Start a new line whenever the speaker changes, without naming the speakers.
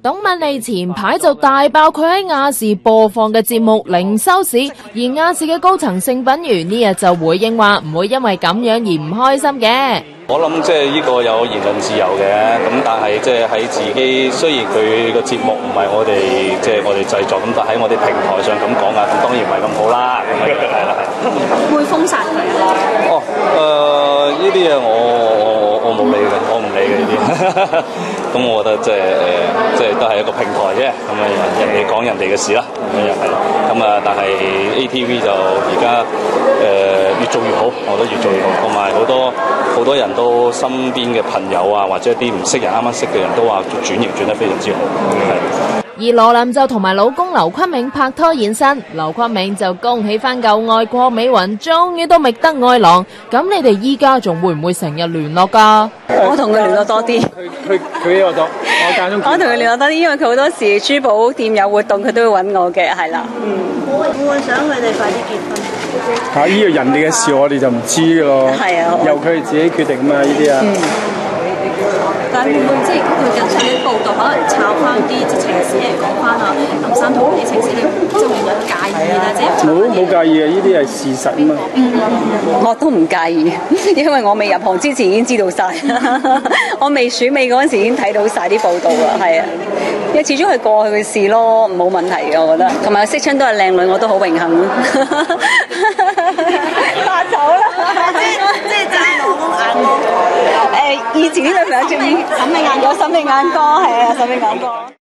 董敏莉前排就大爆佢喺亞視播放嘅節目零收視，而亞視嘅高層性品員呢日就回應話唔會因為咁樣而唔開心嘅。
我諗即係呢個有言論自由嘅，咁但係即係喺自己，雖然佢個節目唔係我哋即係我哋製作，咁但喺我哋平台上咁講啊，咁當然唔係咁好啦，咁樣係啦係。
會封殺佢啊？
哦，呢啲嘢我冇理嘅，我唔理嘅呢啲。咁我覺得即係都係一個平台啫，咁樣人哋講人哋嘅事啦，咁樣係啦。咁啊，但係 ATV 就而家越做越好，我覺得越做越好，同埋好多人都身邊嘅朋友啊，或者啲唔識人啱啱識嘅人都話轉型轉得非常之好，係。
而羅琳就同埋老公劉坤銘拍拖現身，劉坤銘就恭喜翻舊愛郭美雲終於都覓得愛郎，咁你哋依家仲會唔會成日聯絡㗎？
我同佢聯絡多啲。
佢我間中。
我同佢聯絡多啲，因為佢好多時珠寶店有活動，佢都會揾我嘅，係啦。
我會想佢哋快啲結婚。
呢個人哋嘅事我哋就唔知㗎咯。
係啊。
由佢哋自己決定嘛，呢啲啊。
但係會唔會即係佢近期啲報道，可能抄翻啲情史嚟講翻啊？林生同啲情史，你即係會唔會介意咧？即係
冇介意嘅，呢啲係事實啊嘛。
我都唔介意，因為我未入行之前已經知道晒，我未選美嗰陣時已經睇到晒啲報道啦，係啊。因為始終係過去嘅事咯，冇問題嘅，我覺得。同埋識親都係靚女，我都好榮幸。發走啦！
即係讚老公眼光。
以前呢兩樣中意審美眼光，審美眼光係啊，審美眼光。